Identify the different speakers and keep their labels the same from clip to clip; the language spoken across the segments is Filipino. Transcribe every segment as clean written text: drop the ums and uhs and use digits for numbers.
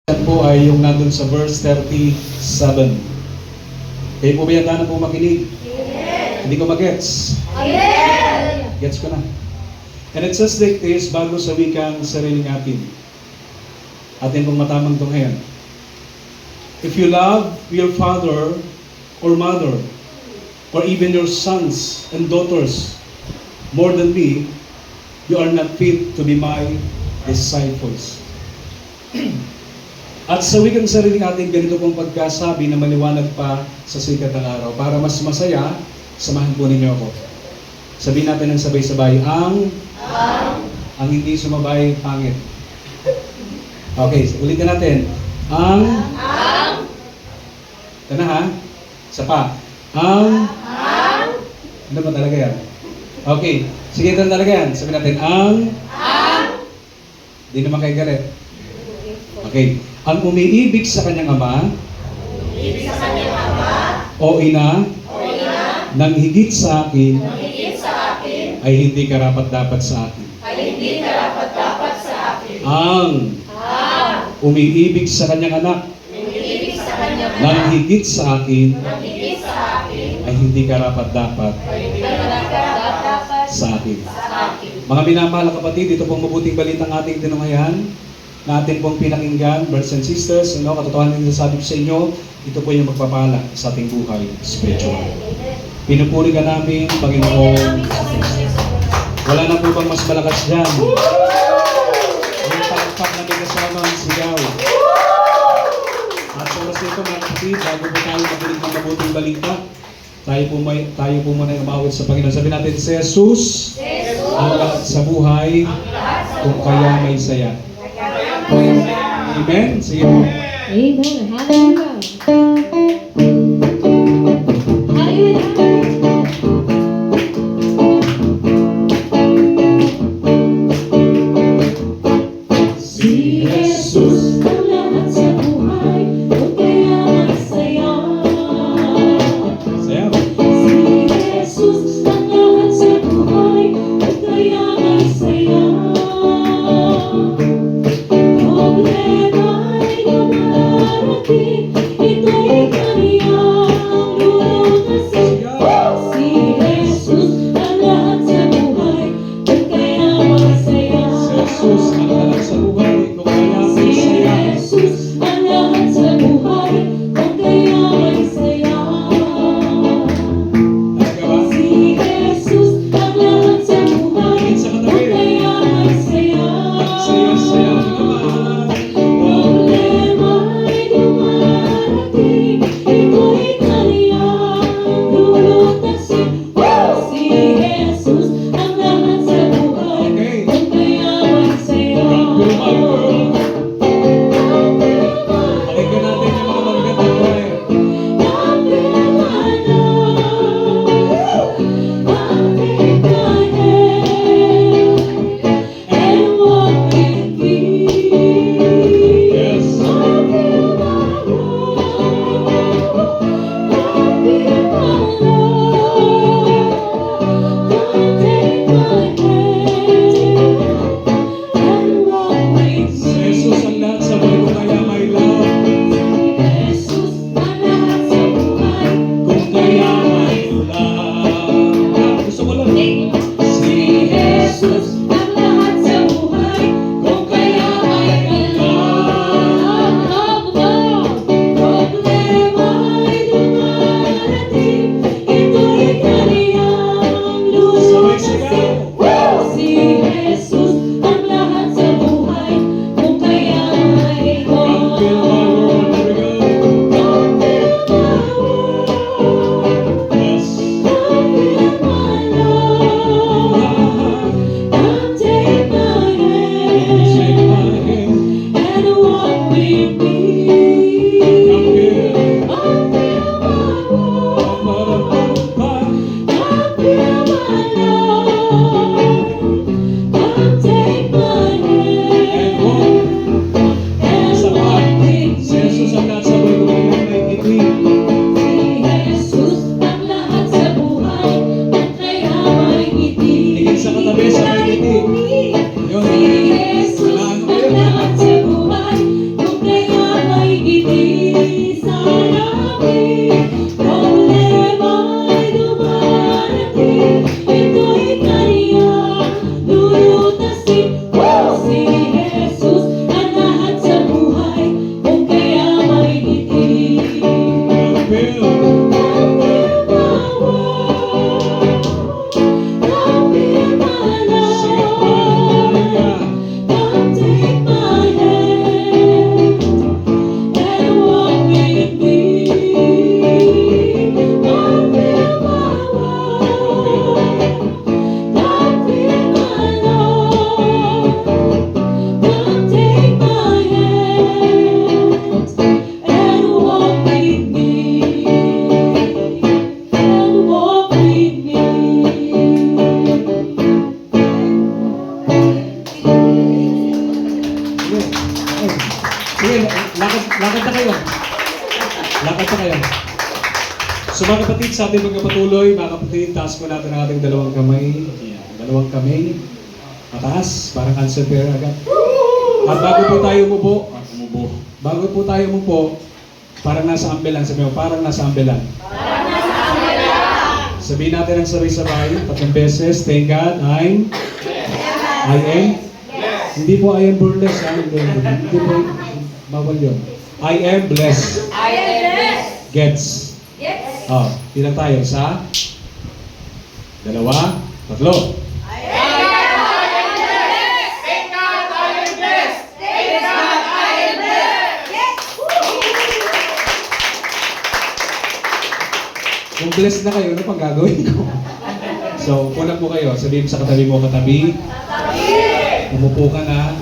Speaker 1: Yan po ay yung nandun sa verse 37. Kayo po ba yan na po makinig? Yes. Hindi ko magets? Yes. Gets ko na. And it says like this, bago sa wikang sarili natin. Atin pong matamang tunghayan. If you love your father or mother, or even your sons and daughters more than me, you are not fit to be my disciples. At sa wikang sarili natin, ganito pong pagkasabi na maliwanag pa sa sikat ng araw. Para mas masaya, samahan po ninyo ako. Sabihin natin ng sabay-sabay, ang hindi sumabay, pangit. Okay, ulitin natin. Ito na ha? Isa pa. Ano ba talaga yan? Okay, sige ito talaga yan. Sabihin natin, di naman kayo galit. Okay. Ang umiibig sa kanyang ama, o ina, nang higit sa akin, ay hindi karapat-dapat sa akin. Ang umiibig sa kanyang anak, nang higit sa akin, ay hindi karapat-dapat sa akin. Mga minamahal na kapatid, ito pong mabuting balitang ating tinunghayan, na atin pong pinakinggan, brothers and sisters, katotohanan din sabi ko sa inyo, ito po yung magpapala sa ating buhay spiritual. Pinupuri ka namin, Panginoon. Wala na po bang mas malakas dyan? Yung palakpak na may kasama ang sigaw. At sa oras nito, mga kapatid, bago po tayo mabuling ng mabuting balita, tayo po muna yung umawit sa Panginoon. Sabi natin, si Jesus, ang lahat sa buhay, kung kaya may saya. Amen. Sige po.
Speaker 2: Amen. Hallelujah.
Speaker 3: Si Jesus ang lahat sa buhay, kung kaya masaya.
Speaker 1: Saya.
Speaker 3: Si Jesus ang lahat sa buhay, kung kaya masaya. Problema'y dumarating, ito'y kanyang
Speaker 1: Sige, lakad na kayo. Lakad na kayo. So mga kapatid, sa ating magkapatuloy, mga kapatid, taas po natin ang ating dalawang kamay. Yan, dalawang kamay. Mataas, parang answer prayer agad. At bago po tayo bago po tayo umupo, parang nasa ambelan. Sabi mo, parang nasa ambelan. Sabihin natin ang sabay-sabay, 3 beses. Thank God, I am. Hindi po I am burlesque, ha? Hindi po, bawal yun. I am blessed. Gets. Ilan tayo? 1, 2, 3. Kung blessed na kayo, ano pang gagawin ko? So, una po kayo, sabihin sa katabi mo, katabi. Umupo ka na.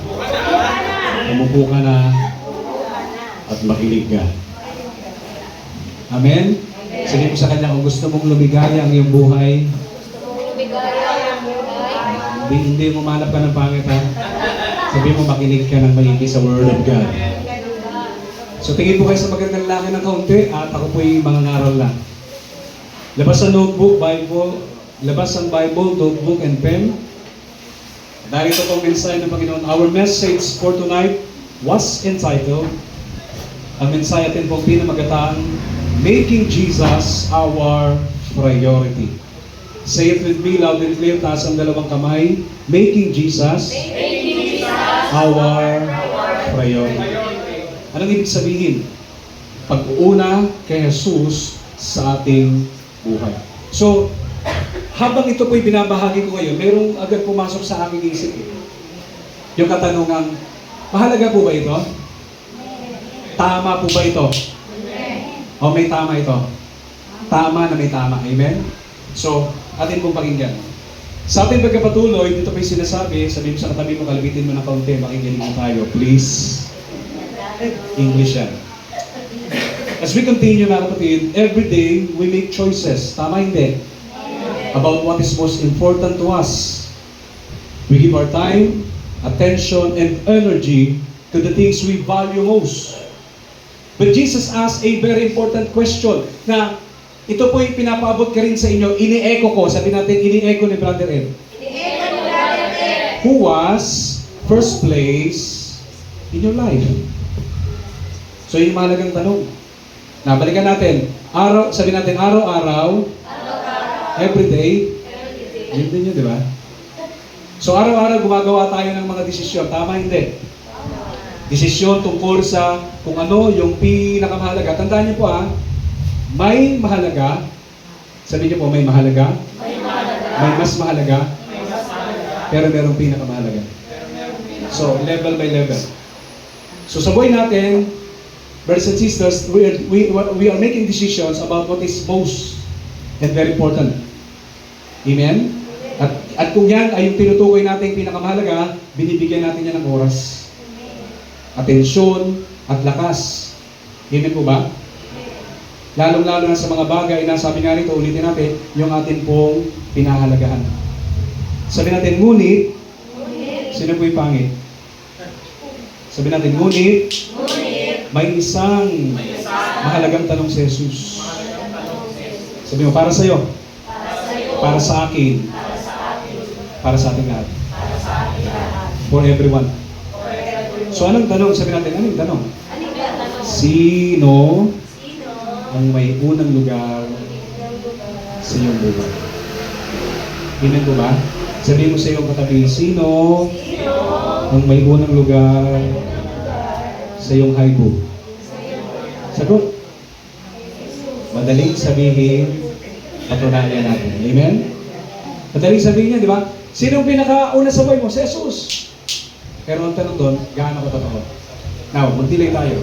Speaker 1: Umupo ka na. At makinig ka. Amen? Sabihin mo sa kanya, kung gusto mong lumigaya ang iyong buhay, hindi mo manap ka ng pangit, ha? Sabihin mo, makinig ka ng maigi sa Word of God. So, tingin po kayo sa magandang laki ng kaunti at ako po'y mga ngaral lang. Labas ang notebook, Bible, labas ang Bible, notebook, and pen. Dahil ito pong mensahe ng Panginoon. Our message for tonight was entitled, ang mensahe atin pong pinamagataan, Making Jesus Our Priority. Say it with me loud and clear, taas ang dalawang kamay. Making Jesus Our Priority. Anong ibig sabihin? Pag-una kay Jesus sa ating buhay. So, habang ito po'y binabahagi ko ngayon, merong agad pumasok sa aking isip. Yung katanungan, mahalaga po ba ito? Tama po ba ito? O may tama ito? Tama na may tama. Amen? So, atin pong pakinggan. Sa ating pagkapatuloy, dito po'y sinasabi, sabihin mo sa katabi mo, kalabitin mo ng kaunti, makikinig mo tayo. Please. English yan. As we continue, mga kapatid, every day we make choices. Tama hindi? About what is most important to us. We give our time, attention, and energy to the things we value most. But Jesus asked a very important question na ito po'y pinapaabot ka rin sa inyo, ini-echo ko. Sabi natin, ini-echo ni Brother Ed. Who was first place in your life? So yun yung mahalagang tanong. Balikan natin. Sabi natin, araw-araw, everyday, yun din yun, di ba? So araw-araw gumagawa tayo ng mga desisyon. Tama, hindi? Desisyon tungkol sa kung ano yung pinakamahalaga. Tandaan niyo po, may mahalaga. Sabi niyo po, may mahalaga. May mas mahalaga. Pero merong pinakamahalaga. So, level by level. So sa buhay natin, brothers and sisters, we are making decisions about what is most and very important. Amen? At kung yan ay yung tinutukoy natin pinakamahalaga, binibigyan natin yan ng oras, atensyon, at lakas. Amen po ba? Lalong-lalo na sa mga bagay na sabi nga rito, ulitin natin, yung atin pong pinahalagahan. Sabi natin, ngunit, sino po yung pangit? Sabi natin, ngunit, may isang mahalagang tanong si Jesus. Sabi mo, para sa'yo, para sa akin, para sa ating lahat. For everyone. So anong tanong? Sabi natin, anong tanong? Sino ang may unang lugar sa iyong buhay? Amen po ba? Sabihin mo sa iyong katabi, sino ang may unang lugar sa iyong haibo? Sagot. Madaling sabihin, patunayan natin. Amen? Madaling sabihin niya, di ba? Sino ang pinakauna sa buhay mo? Si Jesus. Pero ang tanong doon, gaano ko totoo? Now, magdilay tayo.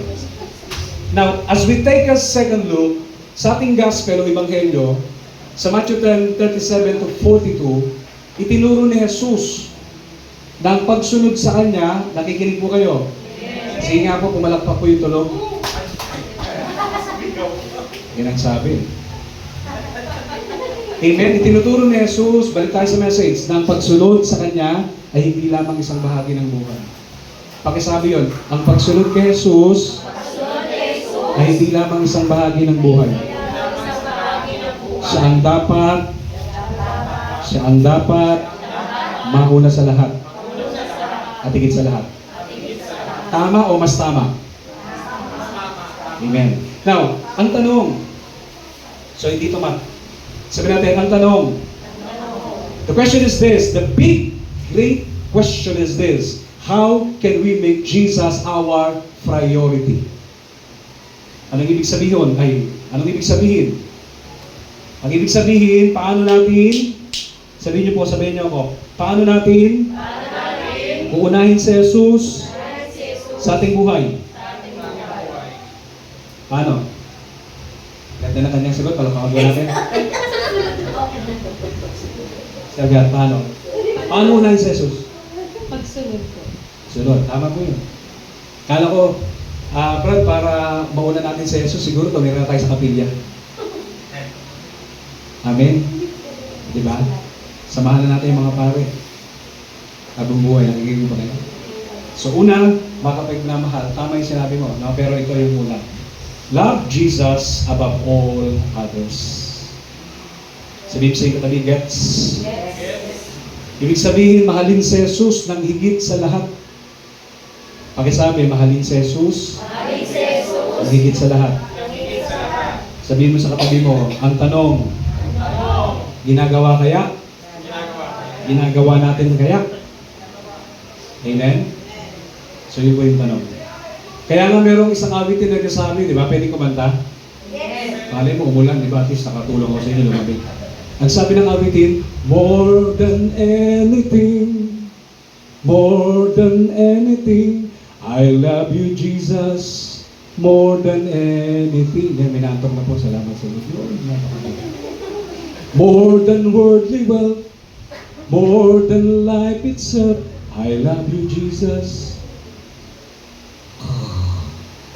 Speaker 1: Now, as we take a second look sa ating gospel o ebanghelyo, sa Matthew 10:37 to 42, itinuro ni Jesus na ang pagsunod sa Kanya, nakikinig po kayo. Sige nga po, pumalakpak po yung tulog. Yan ang sabi. Amen. Itinuturo ni Jesus, balik tayo sa message, na ang pagsunod sa Kanya ay hindi lamang isang bahagi ng buhay. Pakisabi yon, ang pagsunod kay Jesus ay hindi lamang isang bahagi ng buhay. Siya ang dapat mauna sa lahat. At higit sa lahat. Tama o mas tama? Amen. Now, ang tanong, so hindi ito sabi natin, ang tanong, the question is this, the big, great question is this, how can we make Jesus our priority? Anong ibig sabihin? Anong ibig sabihin? Ang ibig sabihin, paano natin, sabihin niyo ako, paano natin uunahin si Jesus sa ating buhay? Paano? Ganda na kanyang sagot, palapakagwa natin. Sabi, paano? Paano unahin si Jesus?
Speaker 2: Pagsunod ko.
Speaker 1: Sunod, tama po yun. Kala ko, Brad, para mauna natin si Jesus, siguro tumira na tayo sa kapilya. Amen? Diba? Samahan na natin yung mga pare. Habang buhay, nakikita ba kayo? So una, mga kapatid na mahal, tama yung sinabi mo, no? Pero ito yung una. Love Jesus above all others. Sabihin sa katabi, gets? Ibig sabihin, mahalin si Jesus ng higit sa lahat. Pakisabi, mahalin si Jesus ng higit sa lahat. Sabihin mo sa katabi mo, ang tanong, ginagawa kaya? Ginagawa natin kaya? Amen? So yun po yung tanong. Kaya nga merong isang awitin na nasabi, di ba? Pwede kumanta? Yes. Malay mo, umulan, di ba? At least nakatulong ako sa inyo lumabit. Ang sabi ng awitin, more than anything, I love you, Jesus, more than anything. Yan, minatong na po. Salamat sa inyo. More than worldly wealth, more than life itself, I love you, Jesus,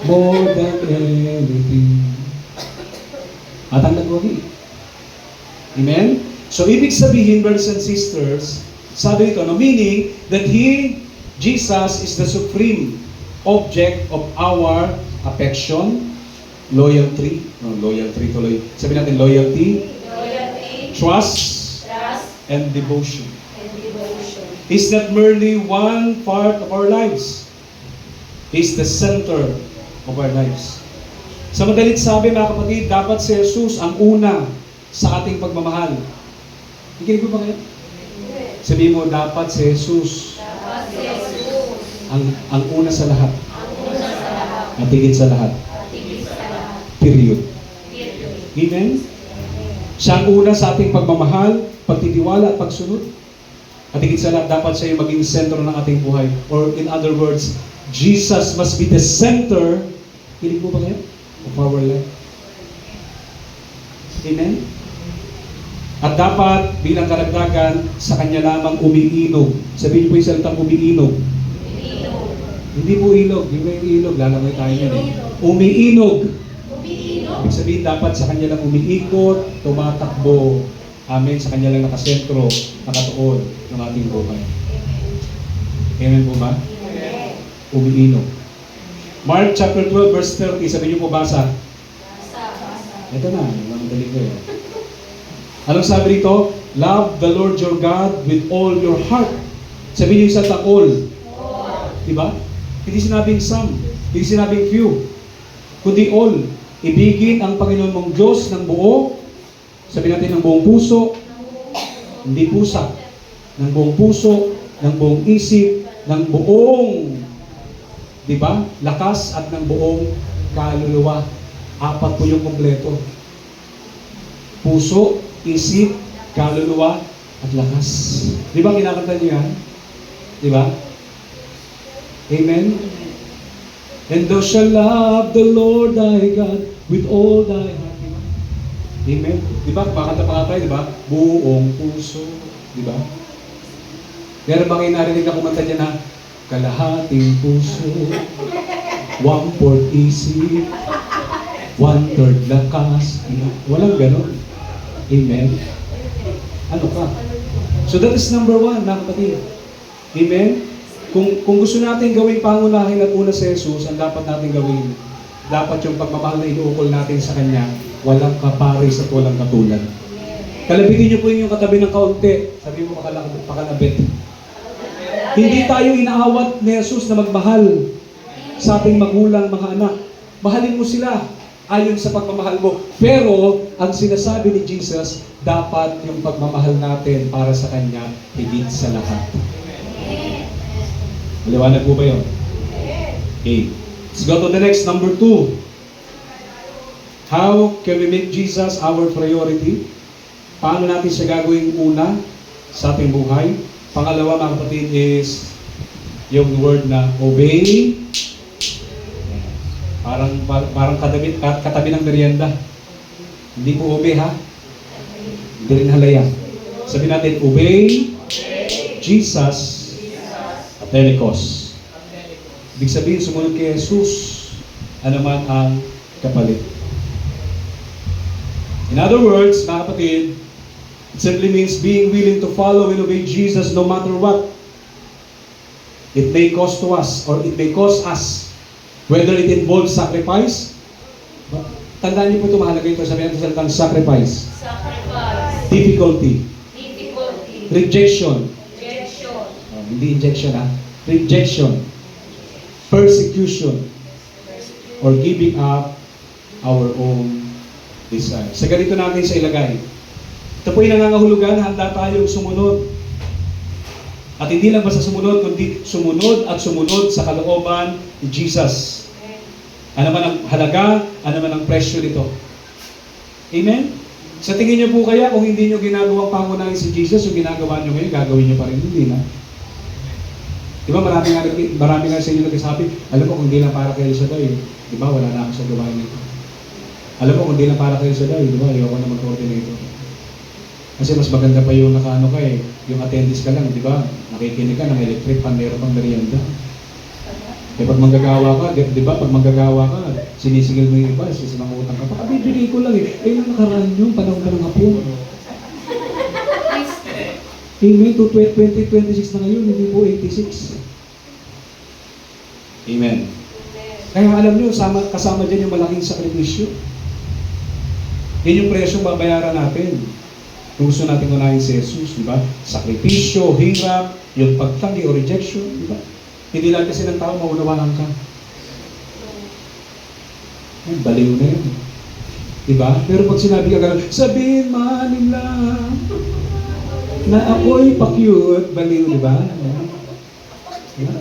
Speaker 1: more than anything. At ang nagwagi. Amen? So, ibig sabihin, brothers and sisters, sabi ito, no, meaning that Jesus is the supreme object of our affection, loyalty, sabi natin loyalty, trust, and devotion. He's not merely one part of our lives. He's the center of our lives. Sa madalit sabi, mga kapatid, dapat si Jesus ang una sa ating pagmamahal. Ikinig ko ba kayo? Sabihin mo, dapat si Jesus ang una sa lahat. At higit sa lahat. Period. Amen? Siya ang una sa ating pagmamahal, pagtitiwala at pagsunod. At higit sa lahat, dapat siya yung maging sentro ng ating buhay. Or in other words, Jesus must be the center, kinig mo ba kayo? Of our life. Amen? At dapat, bilang karagdagan, sa Kanya lamang umiinog. Sabihin po yung salitang umiinog. Hindi po ilog. Yung may ilog, lalamay tayo yan eh. Umiinog. Ibig sabihin, dapat sa Kanya lang umiikot, tumatakbo. Amen. Sa Kanya lang nakasentro, nakatuon ng ating buhay. Amen po ba? Umiinog. Mark chapter 12 verse 30, sabi niyo po basa. Ito na, madali ko yun. Anong sabi dito? Love the Lord your God with all your heart. Sabi niyo sa all. Diba? Hindi sinabing some, hindi sinabing few, kundi all. Ibigin ang Panginoon mong Diyos ng buo, sabi natin ng buong puso, hindi pusa, ng buong puso, ng buong isip, ng buong, di ba, lakas at ng buong kaluluwa. Apat po yung kompleto. Puso, isip, kaluluwa, at lakas. Di ba kinakanta niyo yan? Di ba? Amen? And thou shalt love the Lord thy God with all thy heart. Amen? Di ba? Makanta pa tayo, di ba? Buong puso. Di ba? Meron ba kayo narinig na kumanta dyan na kalahating puso, 1/4 isip, 1/3 lakas. Walang ganon. Amen? Ano ka? So that is number 1, mga kapatid. Amen? Kung gusto natin gawing pangunahin at una si Jesus, ang dapat natin gawin, dapat yung pagmamahal na inuukol natin sa Kanya, walang kapares at walang katulad. Kalabitin niyo po yung katabi ng kaunti. Sabi mo, pakalabit. Hindi tayo inaawat ni Jesus na magmahal sa ating magulang, mga anak. Mahalin mo sila ayon sa pagmamahal mo. Pero, ang sinasabi ni Jesus, dapat yung pagmamahal natin para sa Kanya, higit sa lahat. Maliwanag po ba yun? Okay. Let's go to the next, number 2. How can we make Jesus our priority? Paano natin siya gagawing una sa ating buhay? Pangalawa, mga kapatid, is yung word na obey. Parang katabi ng merienda. Hindi po obey, ha? Hindi rin halaya. Sabihin natin, obey Jesus at Telecos. Ibig sabihin, sumunod kay Jesus, ano man ang kapalit. In other words, mga kapatid, it simply means being willing to follow and obey Jesus no matter what. It may cost to us or it may cost us. Whether it involves sacrifice. Tandaan niyo po ito, mahalaga ito. Sabihin natin salitang sacrifice. Difficulty. Rejection. Hindi injection, ha? Rejection. Persecution. Or giving up our own desire. Sa ganito natin sa ilagay. Ito po yung nangangahulugan, handa tayong sumunod. At hindi lang basta sumunod, kundi sumunod at sumunod sa kalooban ni Jesus. Ano man ang halaga, ano man ang presyo nito. Amen? Sa tingin niyo po kaya, kung hindi niyo ginagawang pangunahin si Jesus, yung ginagawa niyo ngayon, gagawin niyo pa rin, hindi na. Diba marami nga sa inyo nagsasabi, alam ko kung hindi lang para kayo sa day, diba wala na ako sa gawain nito. Alam ko kung hindi lang para kayo sa day, diba ayoko na mag-coordinator. Kasi mas maganda pa yung nakaano ka eh, yung attendees ka lang, di ba? Nakikinig ka ng electric fan, meron pang merienda. Eh pag manggagawa ka, di ba? Pag manggagawa ka, sinisigil mo yung iba, sisimangutang ka. Bibigay ko lang eh. Eh, yung nakaraan yung panahon ka ng hapon. Amen. To 2026 na ngayon, hindi po 86. Amen. Kaya alam nyo, kasama dyan yung malaking sakripisyo. Yan yung presyong babayaran natin. Kung gusto natin unahin si Jesus, di ba? Sakripisyo, hirap, yung pagtanggi o rejection, di ba? Hindi lang kasi ng tao maunawaan ka. Ay, baliw na yun. Di ba? Pero pag sinabi ka gano'n, sabihin man nila na ako'y pa-cute, baliw, di ba? Diba?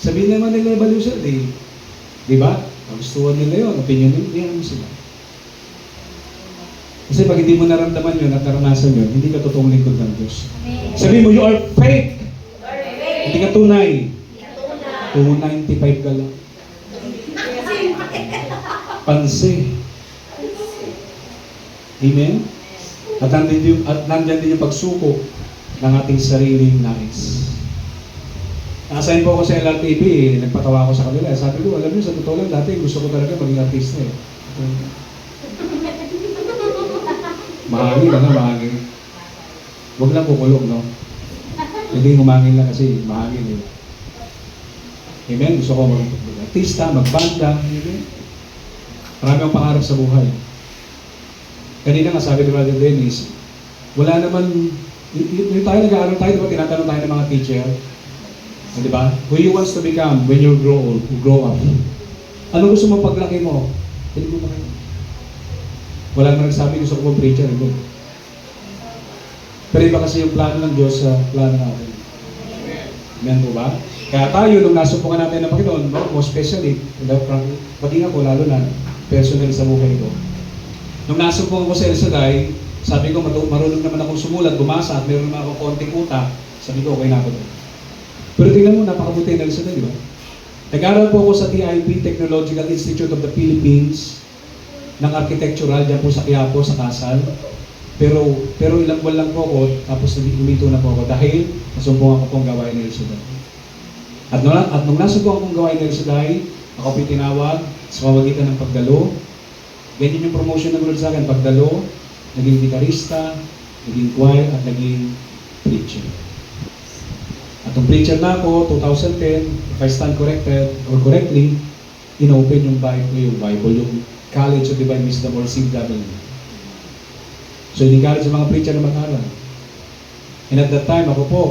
Speaker 1: Sabihin naman nila baliw sila, di ba? Gustuhan nila yun, opinion nila, yan sila. Kasi pag hindi mo naramdaman yun at naranasan yun, hindi ka totoong lingkod ng Diyos. Sabihin mo, you are fake. Hindi ka tunay. 295 ka lang. Panse. Amen? At nandyan din yung pagsuko ng ating sariling nais. Nakasign po ako sa LRTP, nagpatawa ako sa kanila. Sabi ko, alam niyo, sa totoo lang, dati gusto ko talaga maging artista eh. Mahangin na, mahangin. Huwag lang kukulong, no? Hindi humangin lang kasi mahangin eh. Amen? Gusto ko mag-artista, magbanda. Amen? Marami akong pangarap sa buhay. Kanina nga sabi ni Brother Dennis, wala naman, yung tayo nag-aaral tayo, diba tinatanong tayo ng mga teacher? Di ba? Who you wants to become when you grow up? Ano gusto mo paglaki mo? Hindi mo makita. Wala naman nagsabi gusto ko preacher. Hindi. Pero iba kasi yung plano ng Diyos sa plano natin. Amen po ba? Kaya tayo, nung nasumpukan natin ng Panginoon, most especially, pati ako lalo na, personal sa buhay ko. Nung nasumpukan ko sa El Shaddai, sabi ko, marunong naman akong sumulat, bumasa, at meron naman akong konting utak, sabi ko, okay na ako doon. Pero tingnan mo, napakabuti ng El Shaddai, di ba? Nag-aral po ako sa TIP, Technological Institute of the Philippines, ng architectural, dyan po sa Quiapo, sa Kasal. Pero ilang buwan lang po ako, tapos huminto na po ako dahil nasumpungan ko pong gawain ng El Shaddai. At nung nasumpungan kong gawain ng El Shaddai, ako po tinawag sa pamamagitan ng pagdalo. Ganyan yung promotion ng Lord sa akin, pagdalo, naging gitarista, naging choir, at naging preacher. At yung preacher na ako, 2010, if I stand corrected or correctly, inopen yung Bible, yung College of Divine Wisdom or CW. So, in-encourage yung mga preacher na mag-aral. And at that time, ako po,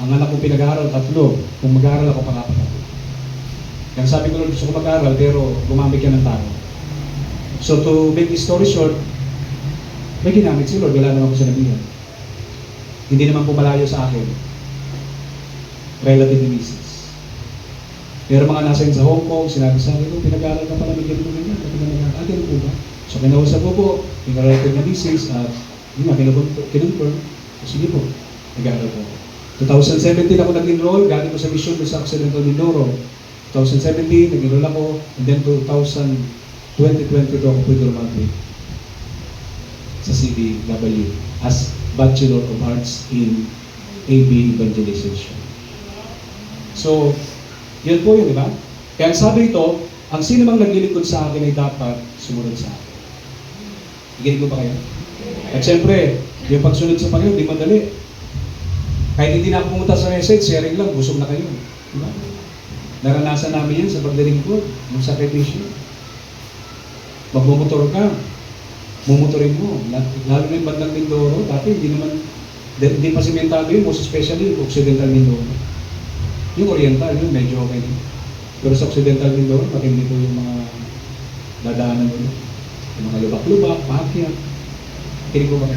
Speaker 1: ang anak kong pinag-aaral, 3. Kung mag-aaral ako, pang-4 ako. Kaya sabi ko, Lord, gusto ko mag-aaral, pero gumamit ka ng tao. So, to make the story short, may ginamit si Lord, wala naman ko sinabihan. Hindi naman po malayo sa akin. Relative ni Mrs. Pero mga nasa sa Hong Kong, sinabi sa akin, pinag-aaral ka pala, may ganito ganyan, ganun po ba? So, kinausap ko po, pinag-relative ni Mrs. at yun nga, kinonfirm. So, sige po, nag-aaral po. 2017 ako nag-enroll, galing ko sa mission sa Occidental Mindoro. 2017, nag-enroll ako, and then 2022 ako pwede graduate sa CDW as Bachelor of Arts in AB Evangelization. So, yun po yun, di ba? Kaya sabi ito, ang sino mang naglilingkod sa akin ay dapat sumunod sa akin. Iginig ko ba kayo? At syempre, yung pagsunod sa Panginoon, di madali. Kahit hindi na ako pumunta sa message, sharing lang, busog na kayo. Di ba? Naranasan namin yan sa paglilingkod, yung sakripisyo. Magmumotor ka, mumotorin mo. Lalo na yung bandang Mindoro, dati hindi pa simentado yun, most especially yung Occidental Mindoro. Yung Oriental, yun medyo okay din. Pero sa Occidental Mindoro, matindi po yung mga dadaanan mo. Yung mga lubak-lubak, paakyat. Kinig ko ba?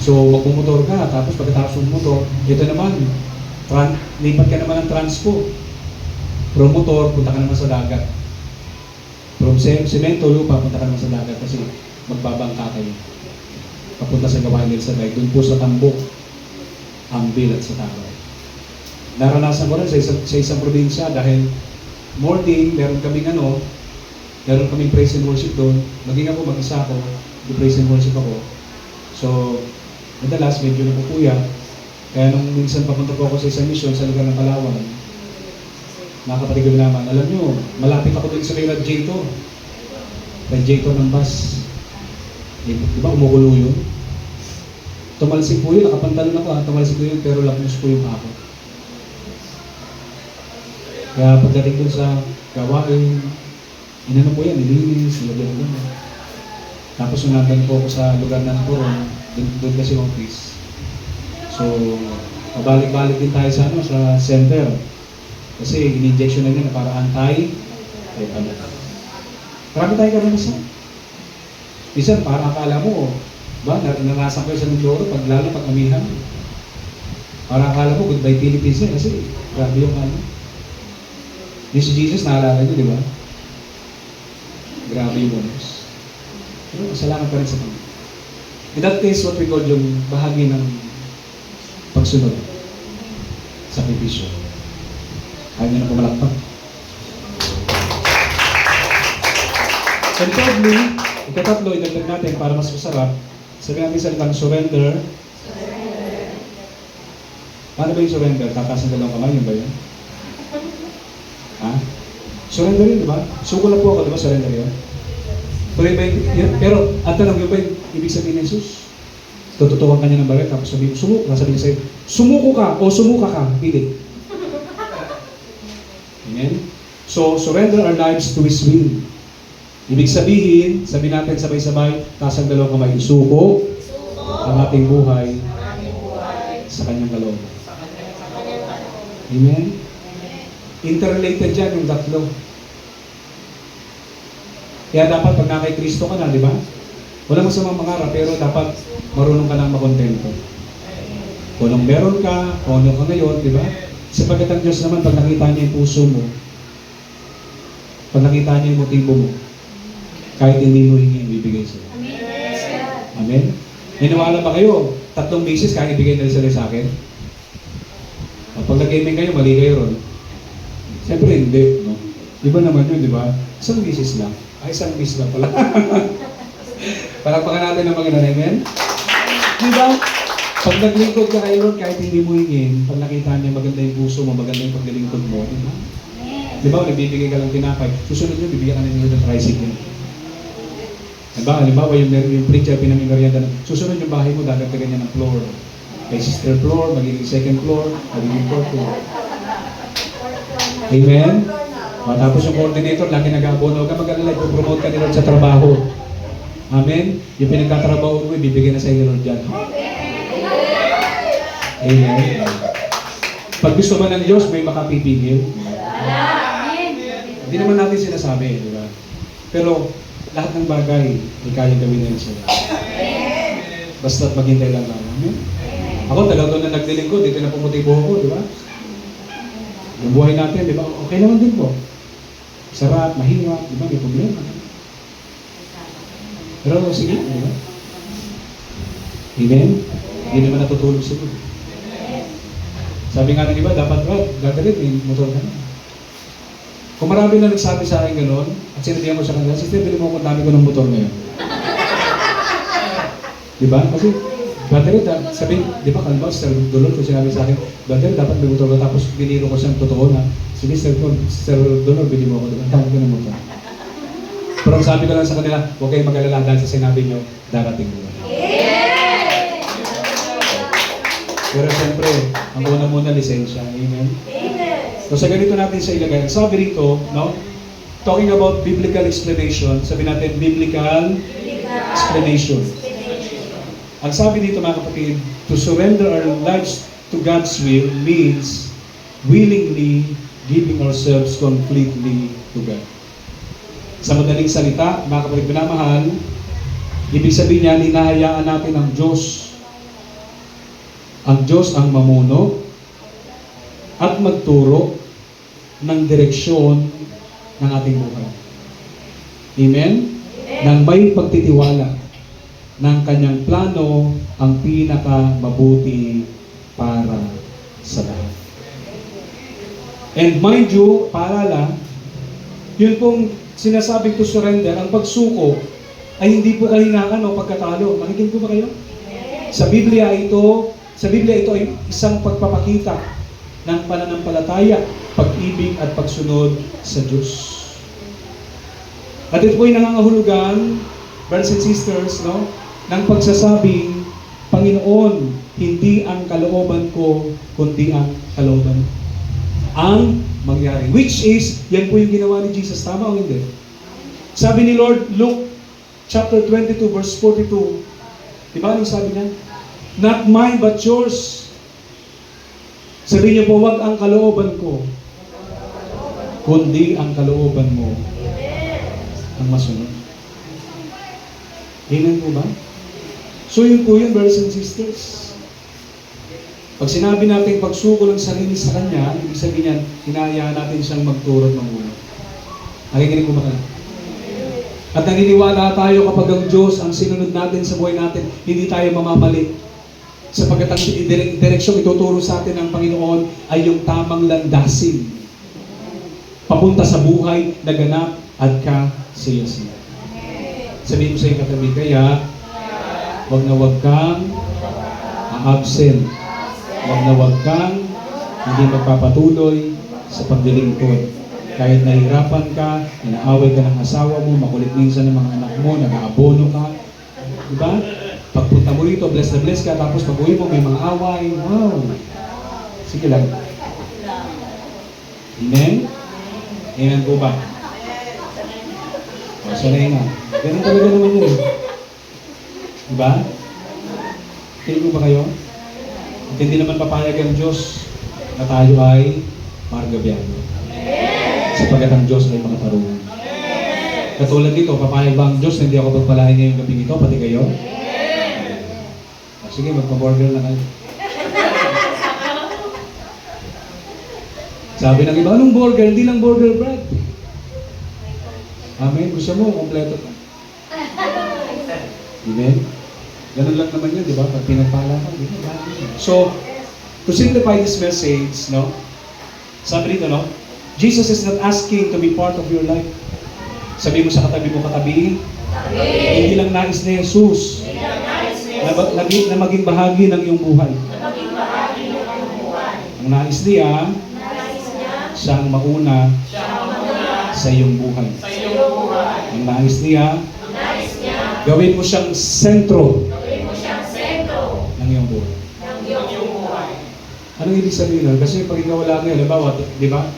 Speaker 1: So, magmumotor ka, tapos pagkatapos ng motor, ito naman, lipat ka naman ng transpo. From motor, punta ka naman sa dagat. From semento, lupa, punta ka naman sa dagat kasi magbabangka kayo. Papunta sa Gawain del Sagay, dun po sa Tambok, Ambil at sa Taraw. Naranasan ko rin sa isang probinsya dahil morning, meron kaming praise and worship doon. Maging ako, mag-isa ako, praise and worship ako. So, madalas medyo napupuya. Kaya nung minsan papunta po ako sa isang mission sa lugar ng Palawan, mga kapatid ko naman, alam nyo, malapit ako dun sa may radiator. Radiator ng bus. Di ba, umukulo yun? Tumalsik po yun, nakapantalon ako tumalsik po yun, pero lapnos po yung ako. Kaya pagdating dun sa gawain, inano po yan, nilinis, nilagyan ko. Tapos sunatan po ako sa lugar ng Coron, doon kasi office. So, pabalik-balik din tayo sa center. Kasi in-injection na niya para anti-tetanus. Marami tayo karanasan. Minsan, parang akala mo, narasan kayo sa Mindoro, lalo pag amihan. Parang akala mo, goodbye Philippines yan, kasi grabe yung yung si Jesus, naalala niyo, di ba? Grabe yung bonus. Pero salamat pa rin sa Panginoon. In that case, what we call yung bahagi ng pagsunod. Sakripisyo. Ayaw niyo na pumalakpak. And thirdly, ikatatlo, idagdag natin para mas masarap. Sabi natin salitang surrender. Paano ba yung surrender? Tataas ng dalawang kamay, yun ba yun? Ha? Surrender yun, di ba? Suko na po ako, di ba? Surrender yun. Pero, ang tanong, yun ba yung ibig sabihin ni Jesus? Tututukan ka niya ng baret, tapos sabihin, sumuko. Sabihin niya sa'yo, sumuko ka o sumuka ka. Pili. Amen? So, surrender our lives to His will. Ibig sabihin, sabihin natin sabay-sabay, taas ang dalawang kamay, isuko ang ating buhay sa Kanyang kalooban. Amen? Interrelated dyan yung tatlo. Kaya dapat pag na kay Kristo ka na, di ba? Walang masamang mangarap, pero dapat marunong ka nang makontento. Kung anong meron ka, kung ano ka ngayon, di ba? Sapagkat ang Diyos naman, pag nakita niya yung puso mo, pag nakita niya yung motibo mo, kahit hindi mo hingi, ibibigay sa'yo. Amen? Niniwala ba kayo? 3 beses kahit ibigay nila sila sa akin? Pag nag-gaming kayo, mali kayo ron. Siyempre hindi, no? Iba naman yun, di ba? Isang beses lang. Isang beses lang pala. Palakpakan natin ng Panginoon, amen? Di ba? Pag naglingkod ka kay Lord, kahit hindi mo hingin, pag nakita niya maganda yung puso mo, maganda yung paglilingkod mo, di ba? Di ba, nagbibigay ka lang tinapay, susunod nyo, bibigyan ka na nyo ng tricycle. Halimbawa, yung preacher, pinamimerienda na, susunod yung bahay mo, dadagdagan niya ng floor. Kay sister floor, magiging second floor, magiging fourth floor. Amen? Tapos yung coordinator, lagi nag-aabono. Huwag ka mag-alala, ipopromote ka ni Lord sa trabaho. Amen? Yung pinagtatrabaho mo, ibibigay na sa iyo Lord dyan. Amen? Pag gusto ba ng Diyos, may makapipigil? Hindi naman natin sinasabi, di ba? Pero lahat ng bagay, may kaya gawin na yun sila. Basta't maghintay lang naman. Amen? Ako, talaga na nagdilingkod, dito na pumuti buho ko, di ba? Yung buhay natin, di ba? Okay naman din po. Sarap, mahirap, di ba? May problema. Pero sige, di ba? Amen? Hindi naman natutulog siguro. Sabi nga ng iba, dapat ba, gagalit, may motor ka na. Kung marami na nagsabi sa akin gano'n, at sinabihan ko sa kanila, sister, bili mo kung dami ko ng motor ngayon. Di ba? Kasi, battery, sabi, di ba, kalma, Sir Dolor, kung sinabi sa akin, battery, dapat may motor ka, tapos biniro ko siyang totoo na, sige, Sir Dolor, bili mo ako, diba? Dami ko ng motor. Pero ang sabi ko lang sa kanila, huwag kayong mag-alala dahil sa sinabi nyo, darating mo. Pero siyempre, ang una-muna, lisensya. Amen? So sa ganito natin sa ilagay. Sabi rito, no? Talking about biblical explanation, sabi natin, biblical explanation. Ang sabi dito mga kapatid, to surrender our lives to God's will means willingly giving ourselves completely to God. Sa madaling salita, mga kapatid minamahal, ibig sabihin niyan, hinahayaan natin ang Diyos. Ang Diyos ang mamuno at magturo ng direksyon ng ating buhay. Amen? Nang may pagtitiwala ng kanyang plano ang pinaka-mabuti para sa lahat. And mind you, paalala, yun pong sinasabing to surrender, ang pagsuko ay hindi po kahinaan o pagkatalo. Makikinig po ba kayo? Sa Biblia ito ay isang pagpapakita ng pananampalataya, pag-ibig at pagsunod sa Diyos. At ito po ay nangangahulugan, brothers and sisters, no, ng pagsasabing, Panginoon, hindi ang kalooban ko, kundi ang kalooban ang mangyari. Which is, yan po yung ginawa ni Jesus. Tama o hindi? Sabi ni Lord, Luke chapter 22, verse 42. Diba anong sabi niya? Not mine, but yours. Sabi niyo po, wag ang kalooban ko, kundi ang kalooban mo ang masunod. Amen po ba? So yun po yun, brothers and sisters. Pag sinabi natin pagsuko ng sarili sa Kanya, ibig sabihin yan, hinahayaan natin siyang magturo ng ulo. Nakikinig ko ba kayo? At naniniwala tayo kapag ang Diyos ang sinunod natin sa buhay natin, hindi tayo mamamali. Sapagkat ang direksyong ituturo sa atin ng Panginoon ay yung tamang landasin. Papunta sa buhay na ganap at kasiyasiya. Sabihin mo sa iyong katabi, kaya wag na wag kang a-absent. Wag na wag kang hindi magpapatuloy sa paglilingkod. Kahit nahirapan ka, inaaway ka ng asawa mo, makulit minsan ng mga anak mo, nag-aabono ka. Diba? Pagpunta mo rito, bless na bless ka, tapos pag-uwi mo, may mga away. Wow! Sige lang. Amen? Amen po ba? O, sanay nga. Ganun talaga naman yun. Diba? Kaya mo ba kayo? At hindi naman papayag ang Diyos na tayo ay margabyano. Sapagat ang Diyos ay makatarungan. Katulad dito, papayag ba ang Diyos na hindi ako pagpalain ngayong gabi ito, pati kayo? Sige, magpa-burger na kayo. Sabi ng iba, anong burger? Hindi lang burger bread. Amen. Gusto mo, kompleto ka. Amen. Ganun lang naman yun, di ba? Pag pinagpala ka, di ba? So, to simplify this message, no? Sabi dito, no? Jesus is not asking to be part of your life. Sabi mo sa katabi mo, katabi, hindi lang nais ni Jesus na maging bahagi ng iyong buhay. Ang nais niya, siya ang mauna sa iyong buhay. Ang nais niya, gawin mo siyang sentro ng iyong buhay. Anong ibig sabihin nun? Kasi pag ikaw wala ngayon, halimbawa, di ba?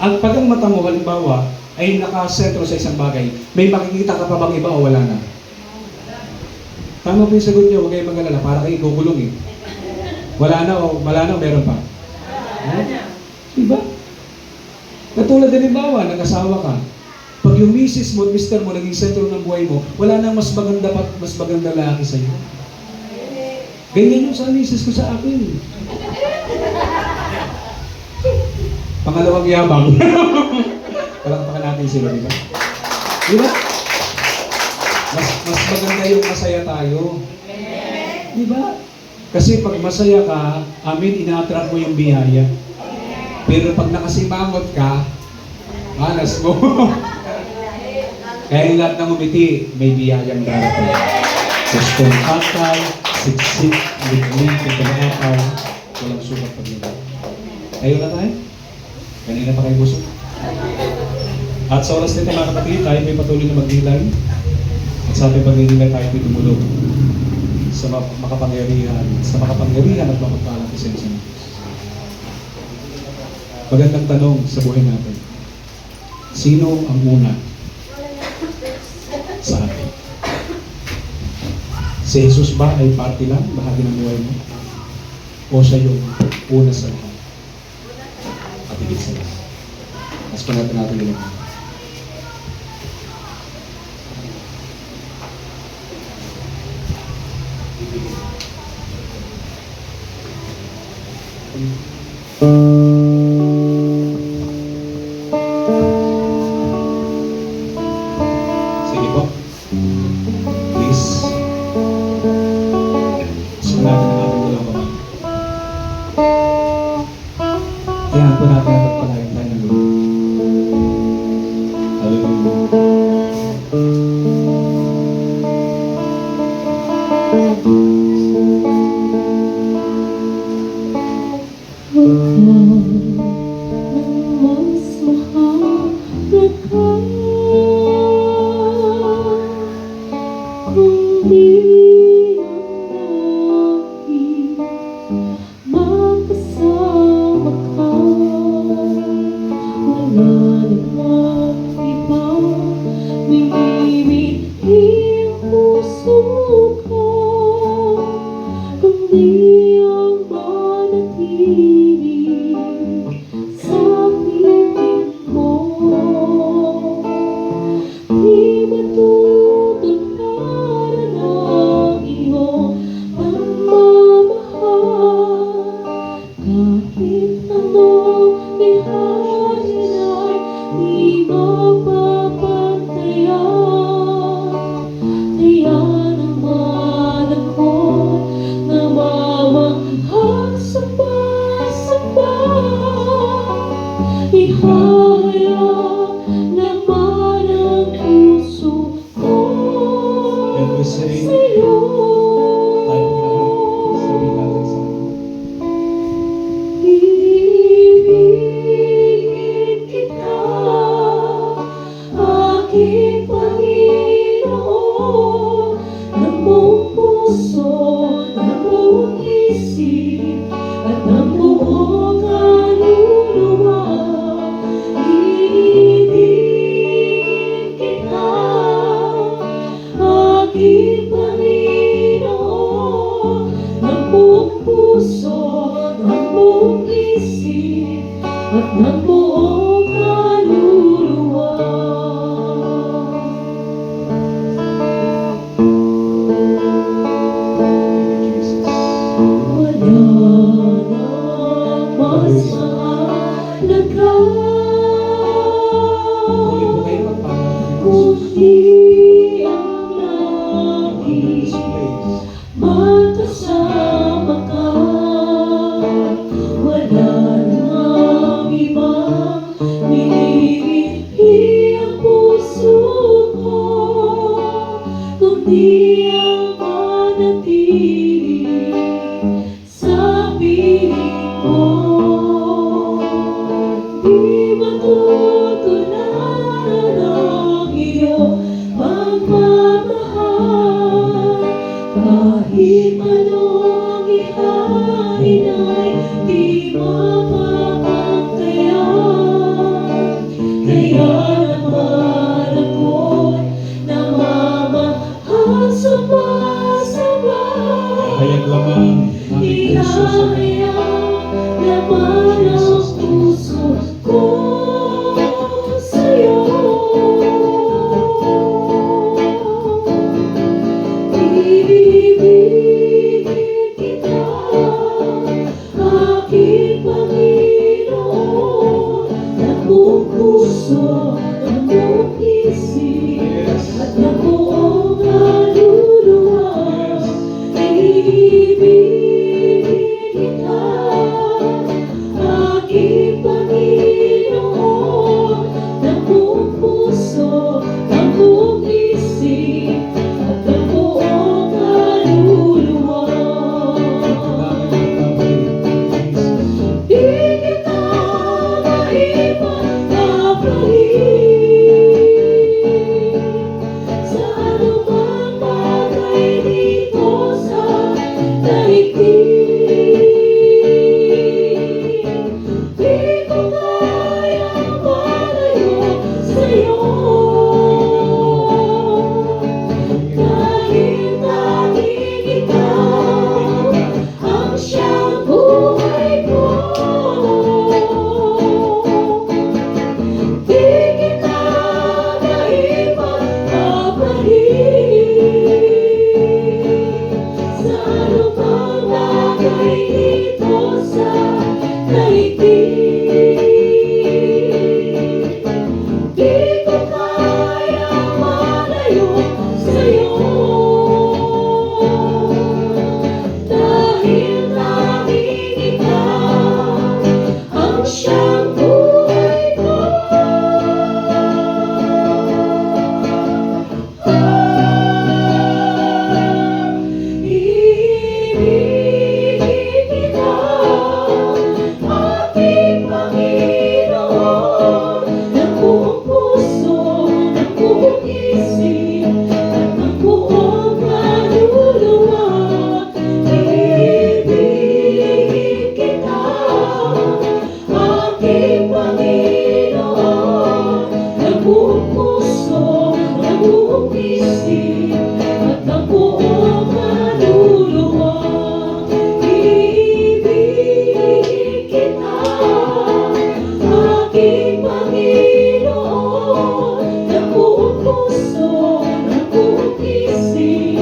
Speaker 1: At pag ang mata mo, halimbawa, ay nakasentro sa isang bagay, may makikita ka pa bang iba o wala na? Tama po yung sagot niyo, huwag kayong mag-alala, para kayo kukulong eh. Wala na o meron pa? Diba? Katulad din halimbawa, nag-asawa ka. Pag yung misis mo at mister mo naging sentro ng buhay mo, wala nang mas maganda lalaki sa iyo. Ganyan yung sa misis ko sa akin. Pangalawang yabang. Palakpakan natin sila, di ba? Di ba? Mas maganda yung masaya tayo. Di ba? Kasi pag masaya ka, ina-attract mo yung biyaya. Pero pag nakasimangot ka, malas mo. Kaya yung lahat ng umiti, may biyayang darating. Gustong katay, siksik, liglig, kitamaakaw, walang sukat paglilay. Ayaw na tayo? Kanina pa kayo busog? At sa oras nito mga kapatid, tayo may patuloy na maghilay. At sa ating paghihilay tayo may tumulog sa makapangyarihan at mapagpalang presensya ng Diyos. Magandang tanong sa buhay natin. Sino ang una sa atin? Si Jesus ba ay parte lang, bahagi ng buhay mo? O siya yung una sa lahat? At higit sa lahat. Mas panatan natin nila. Sige po. Please. Sunatan na natin walang kamay. Kaya po natin ang pagpalayan tayo ng Lord. Hallelujah. And we say, tayo paglahat, sabihin natin sa
Speaker 3: Ibigin kita, aking Panginoon, ng buong puso, ng buong isip, at ng buong kaluluwa. Kaya naman ako'y namamahal sabay-sabay.
Speaker 1: Hayag lamang aming puso sa iyo.
Speaker 3: Ihahayag naman ang puso ko sa'yo. Ibibigin kita, aking Panginoon, ng buong puso, ng buong isip, at ng buong kaluluwa. Ibibigin kita, aking Panginoon, ng buong puso, ng buong isip, at ng buong kaluluwa. Di kita maipagpapalit sa anumang bagay dito sa daigdig. Di ko kayang malayo sa'yo, dahil tanging ikaw ang siyang buhay ko. Di kita maipagpapalit sa anumang bagay dito sa daigdig. Di ko kayang malayo sa'yo, dahil tanging ikaw ang siyang buhay ko. Ibigin kita, aking Panginoon, ng buong puso, ng buong isip, at ng buong kaluluwa. Ibigin kita, aking Panginoon, ng buong puso, ng buong isip, at ng buong kaluluwa. Ibigin kita, aking Panginoon, ng buong puso, ng buong isip,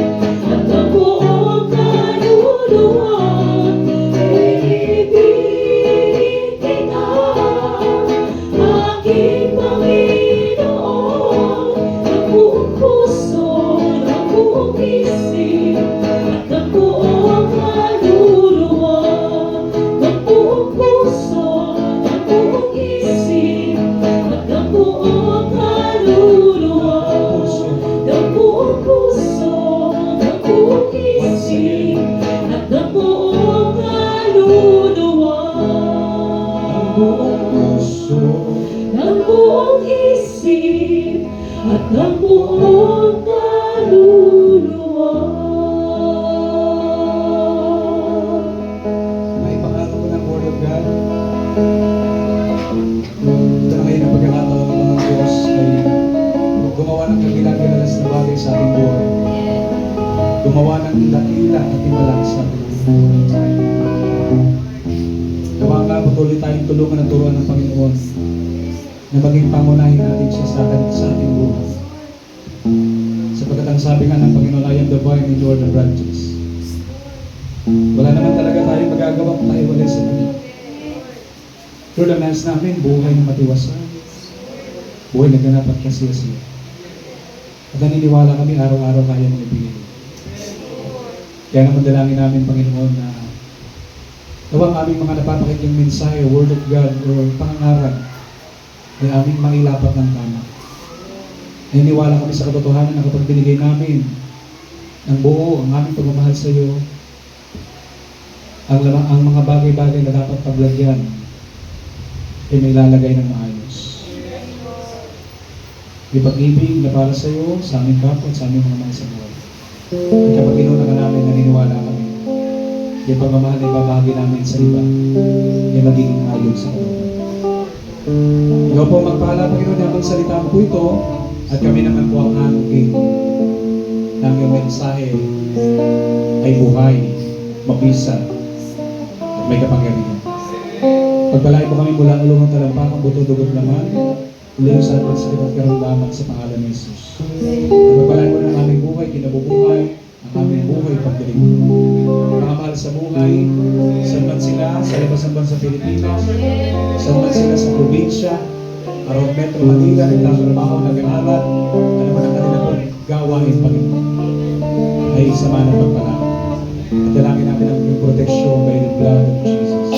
Speaker 3: at ng buong kaluluwa. Ibigin kita, aking Panginoon, ng buong puso, ng buong isip, at ng buong kaluluwa. Ng buong puso, ng buong isip, at ng buong kaluluwa. Ng buong puso, ng buong isip, at ng buong kaluluwa.
Speaker 1: Ang buong puso,
Speaker 3: Ng buong isip, at ng buong kaluluwa.
Speaker 1: may pangalan ko ng Word of God. Ito na ngayon ang pagkakataon ng mga Diyos ay gumawa ng kagilang-gilalas na bagay sa ating buhay. Gumawa ng dakila at timalang sa ating buhay. Gawa nga, patuloy tayong tulungan at turuan ng Panginoon na maging pangunahin natin siya sa ating buhay. Sapagkat ang sabi nga ng Panginoon, I am the vine and you are the branches. Wala naman talaga tayong magagawa kung tayo wala sa Kanya. Lord, ang nais namin, buhay na matiwasan. Buhay na ganap at kasiyasiya. At naniniwala kami, araw-araw kaya mong ibigay. Kaya naman dalangin namin, Panginoon, na nawang aming mga napapakinggang mensahe, Word of God, o pangangaral, ay aming mailapat ng tama. Naniniwala kami sa katotohanan na kapag binigay namin ng buo ang aming pagmamahal sa iyo, ang mga bagay-bagay na dapat paglagyan ay may lalagay ng maayos. May pag-ibig na para sa iyo, sa aming kapwa at sa aming mga mansabuhay. At kapag inuuna ka namin, naniniwala kami, yung pagmamahal na ibabahagi namin sa iba, ay magiging ayon sa kapatid. Ikaw po magpahala, Panginoon, habang salita mo po ito, at kami naman po ang hanugin ng iyong mensahe ay buhay, mabisa, at may kapangyarihan. Pagpalain mo kami mula ulong ng talampakang buto dugot naman, ulayo sa ating sakit at karamdaman sa pangalan ni Jesus. Pagpalain mo ng aming buhay, kinabubuhay, ang aming buhay pagdilig. Mga mahal sa buhay, saan man sila, sa labas ng bansa Pilipinas, saan man sila sa probinsya, around Metro Manila, nagtatrabaho, nag-aaral, ano man ang kanila pong gawain, Panginoon, ay sama ng pagpalain. At dalangin namin ang iyong protection by the blood of Jesus.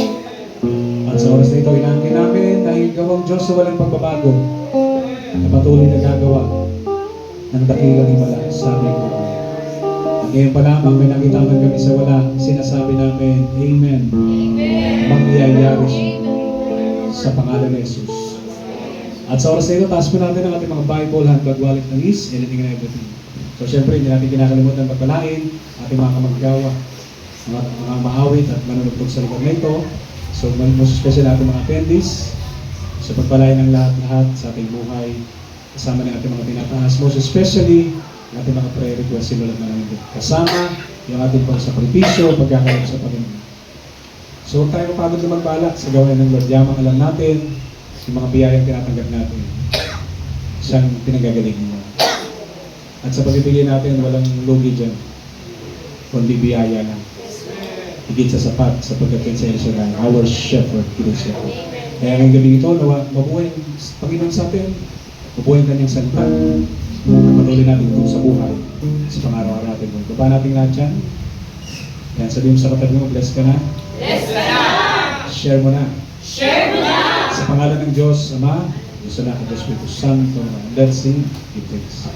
Speaker 1: At sa oras na ito, inaangkin namin dahil gawang Diyos sa walang pagbabago na patuloy na gagawa ng dakilang himala sa aming buhay. At ngayon pa lamang may nakita man kami sa wala, sinasabi namin, Amen. Mangyayari siya sa pangalan ni Jesus. At sa oras na ito, taas po natin ang ating mga Bible, handbag, wallet, langis, anything and everything. So syempre, hindi natin kinakalimutan magpalain, ating mga kamaggawa, mga maawit at manunugtog sa lugar na ito. So, most special natin mga attendees sa pagpalain ng lahat-lahat sa ating buhay, kasama ng ating mga tinataas. Most especially, ang ating mga prayer request, sinulat na namin dito. Kasama yung ating pagsakripisyo, pagkakaroon sa Panginoon. So, huwag tayo mapagod na magbalak sa gawain ng Lord. Yamang alam natin, yung mga biyayang tinatanggap natin, siyang pinagagaling mo. At sa pagbibigay natin, walang lugi dyan, kundi biyaya lang. Higit sa sapat sapagkat yan sa El Shaddai, our shepherd, higit siya. Kaya ngayong gabi ito, mabuhay ang Panginoon sa atin, mabuhay ang kanyang salita, at patuloy natin ito sa buhay, sa pangaraw-araw natin. Baba natin lahat dyan. Yan, sabihin mo sa katabi mo, bless ka na.
Speaker 3: Bless ka na!
Speaker 1: Share mo na.
Speaker 3: Share mo na!
Speaker 1: Sa pangalan ng Diyos, Ama, Diyos na, Diyos Espiritu Santo, let's sing, give thanks.